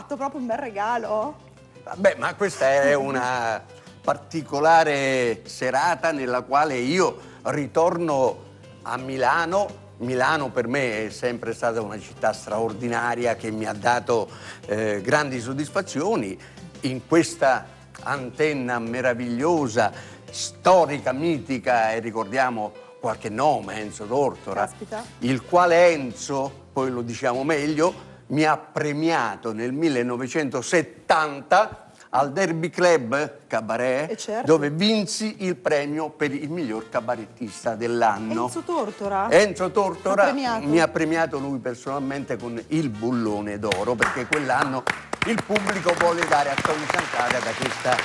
fatto proprio un bel regalo? Vabbè, ma questa è una particolare serata nella quale io ritorno a Milano. Milano per me è sempre stata una città straordinaria che mi ha dato grandi soddisfazioni. In questa antenna meravigliosa, storica, mitica, e ricordiamo qualche nome, Enzo Tortora, Caspita. il quale Enzo, poi lo diciamo meglio, mi ha premiato nel 1970 al Derby Club Cabaret, certo. dove vinsi il premio per il miglior cabarettista dell'anno. Enzo Tortora? Enzo Tortora mi ha premiato lui personalmente con il Bullone d'Oro, perché quell'anno il pubblico volle dare a Tony Sant'Agata questa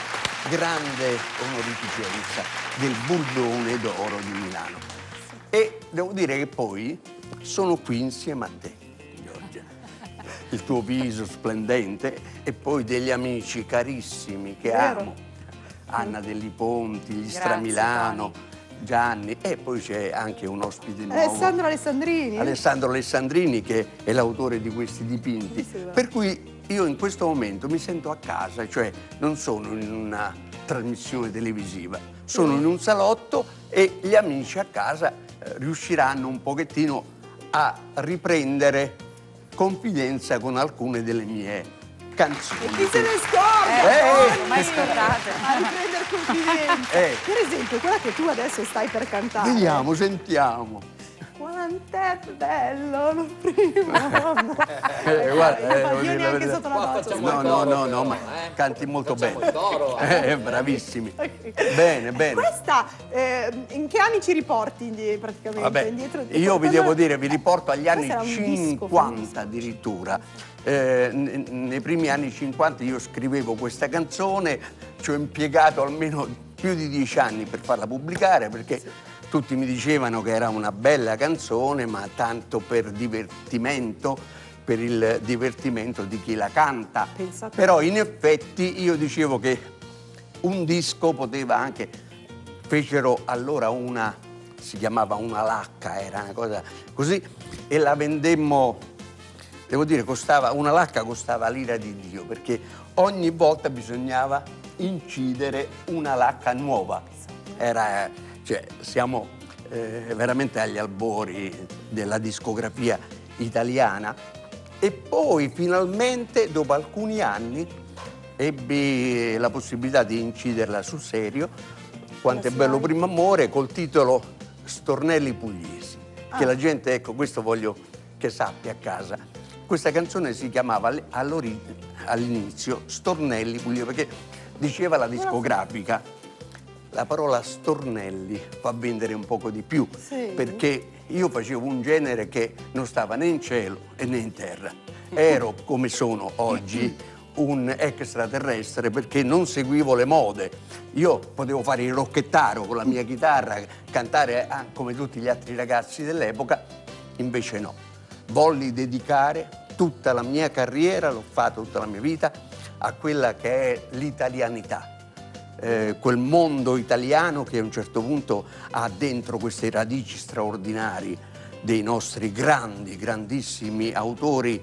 grande onorificenza del Bullone d'Oro di Milano. E devo dire che poi sono qui insieme a te, Giorgia. Il tuo viso splendente e poi degli amici carissimi che amo. Anna Delli Ponti, gli Stramilano, Gianni, e poi c'è anche un ospite nuovo. Alessandro Alessandrini. Alessandro Alessandrini, che è l'autore di questi dipinti. Per cui io in questo momento mi sento a casa, cioè non sono in una trasmissione televisiva, sono in un salotto e gli amici a casa riusciranno un pochettino a riprendere confidenza con alcune delle mie canzoni. E chi se ne scorda? Mai scordate. A riprendere confidenza. Per esempio, quella che tu adesso stai per cantare. Vediamo, sentiamo. Quant'è bello lo primo amore. Guarda, io neanche sotto la voce. No, ma canti molto bene. Bravissimi. Bene. Questa, in che anni ci riporti praticamente? Vabbè, indietro? io vi devo dire, vi riporto agli anni Questo era un disco 50 addirittura. Nei primi anni 50 io scrivevo questa canzone, ci ho impiegato almeno più di 10 anni per farla pubblicare, perché tutti mi dicevano che era una bella canzone, ma tanto per divertimento, per il divertimento di chi la canta. Pensate. Però in effetti io dicevo che un disco poteva anche... Fecero allora si chiamava una lacca, era una cosa così, e la vendemmo, devo dire, una lacca costava l'ira di Dio, perché ogni volta bisognava incidere una lacca nuova. Siamo veramente agli albori della discografia italiana. E poi finalmente, dopo alcuni anni, ebbi la possibilità di inciderla sul serio, Quanto è bello primo amore, col titolo Stornelli Pugliesi, che la gente, ecco, questo voglio che sappia a casa. Questa canzone si chiamava all'inizio Stornelli Pugliesi, perché diceva la discografica, la parola stornelli fa vendere un poco di più, perché io facevo un genere che non stava né in cielo né in terra. Ero, come sono oggi, un extraterrestre, perché non seguivo le mode. Io potevo fare il rocchettaro con la mia chitarra, cantare come tutti gli altri ragazzi dell'epoca, invece no. Volli dedicare tutta la mia carriera, l'ho fatto tutta la mia vita, a quella che è l'italianità. Quel mondo italiano che a un certo punto ha dentro queste radici straordinarie dei nostri grandissimi autori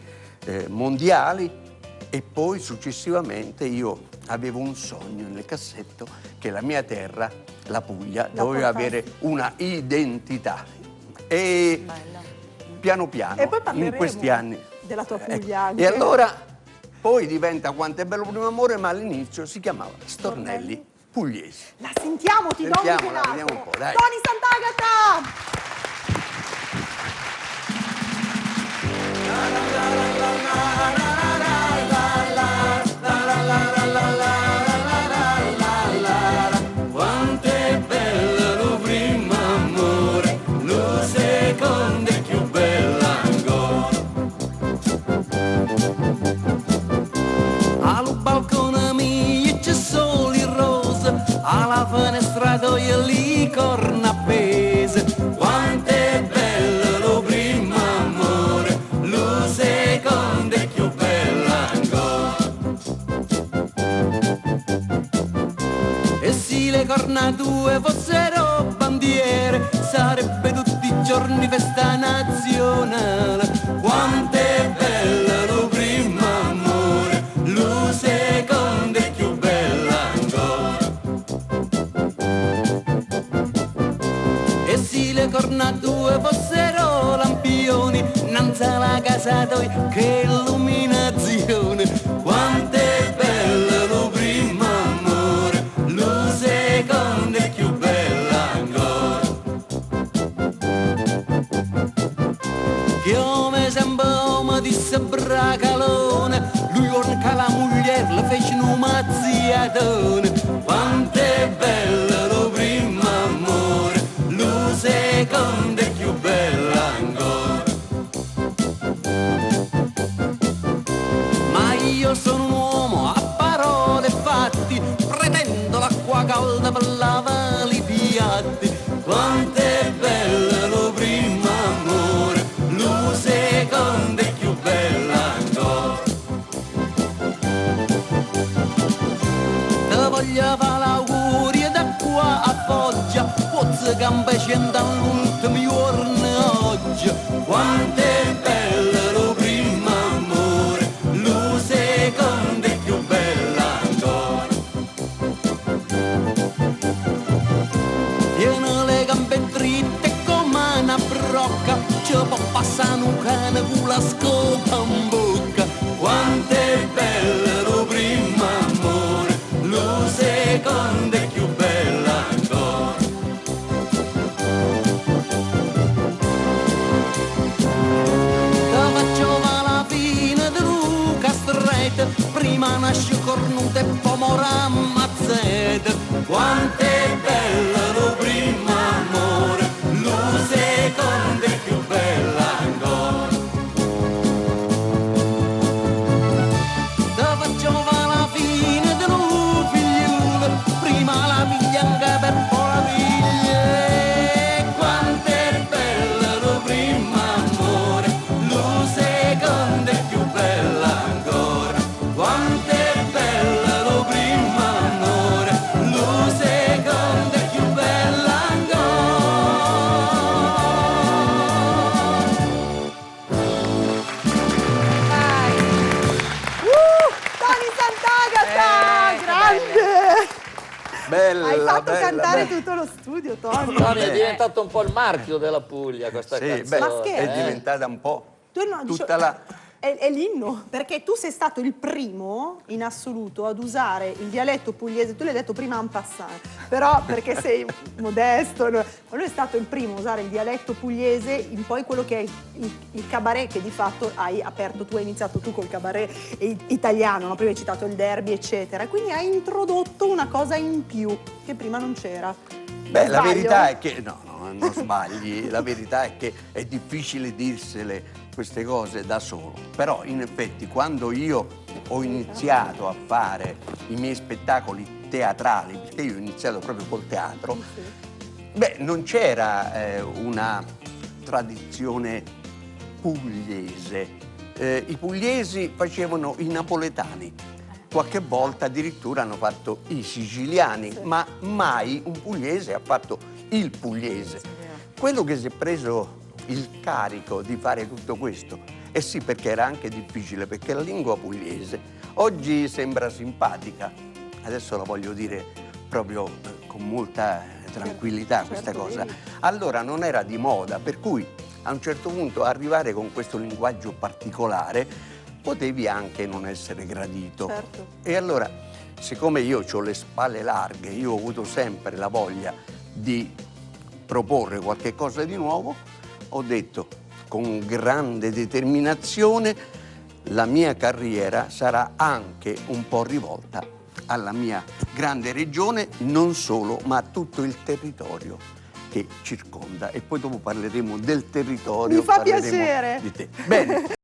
mondiali. E poi successivamente io avevo un sogno nel cassetto che la mia terra, la Puglia, doveva avere una identità. E piano piano, e poi in questi anni, della tua Puglia anche. E allora poi diventa Quanto è bello primo amore, ma all'inizio si chiamava Stornelli Pugliesi. La sentiamo, ti do un Sentiamola, vediamo un po', dai. Tony Sant'Agata! Alla finestrata io lì corna appese, quanto è bello lo primo amore, lo secondo è più bello ancora. E se le corna tue fossero bandiere, sarebbe tutti i giorni festa nazionale, quanto è bello lo primo amore, a due fossero lampioni, innanzi alla casa tua che illuminazione. Quanto è bello lo primo amore, lo secondo è più bello ancora. Chiome sempre uomo disse bracalone, lui orca la moglie le fece un mazziatone. Quanto è bello lo primo amore, lo secondo è più bello ancora. Ma io sono un uomo a parole e fatti, pretendo l'acqua calda per lavare i piatti. Quanto è bello lo primo amore, lo secondo è più bello ancora. Te voglio fare l'augurio da qua a Foggia, pozzo campescente all'ultimo giorno oggi. Quanto è bello lo primo amore, lo secondo è più bello ancora. Tiene le gambe dritte come una brocca, ci può passare un cane con la scopa in bocca. Quanto è bello lo primo amore, lo secondo è più bello ancora. Te faccio la fine di Luca Stretta, prima nasce cornuta e poi mora mazzetta. Quanto è bello lo primo amore, lo secondo è più bello ancora. Te faccio la fine di un figliuolo, prima la miglia anche per poi la figlia. Quanto è bello lo primo amore, lo secondo è più bello ancora. Quanto è bello lo primo amore, lo secondo è più bello ancora. Tony Sant'Agata, grande! Bella, Hai fatto bella, cantare bella. tutto lo studio, Tony. Tony è diventato un po' il marchio della Puglia questa Sì, canzone. beh, Ma scherzi? è diventata un po' Tu no, tutta la... È l'inno, perché tu sei stato il primo in assoluto ad usare il dialetto pugliese. Tu l'hai detto prima en passant, però perché sei modesto, no? Ma lui è stato il primo a usare il dialetto pugliese in poi quello che è il cabaret, che di fatto hai aperto tu, hai iniziato tu col cabaret italiano, no? Prima hai citato il derby, eccetera. Quindi hai introdotto una cosa in più che prima non c'era. Beh, la Sbaglio? verità è che... No, non sbagli. La verità è che è difficile dirsele queste cose da solo. Però, in effetti, quando io ho iniziato a fare i miei spettacoli teatrali, perché io ho iniziato proprio col teatro, beh, non c'era una tradizione pugliese. I pugliesi facevano i napoletani. Qualche volta addirittura hanno fatto i siciliani, ma mai un pugliese ha fatto il pugliese. Quello che si è preso il carico di fare tutto questo, e sì, perché era anche difficile, perché la lingua pugliese oggi sembra simpatica, adesso la voglio dire proprio con molta tranquillità questa cosa, allora non era di moda, per cui a un certo punto arrivare con questo linguaggio particolare potevi anche non essere gradito. Certo. E allora, siccome io ho le spalle larghe, io ho avuto sempre la voglia di proporre qualche cosa di nuovo, ho detto con grande determinazione la mia carriera sarà anche un po' rivolta alla mia grande regione, non solo, ma a tutto il territorio che circonda. E poi dopo parleremo del territorio. Mi fa parleremo piacere. di te. Bene.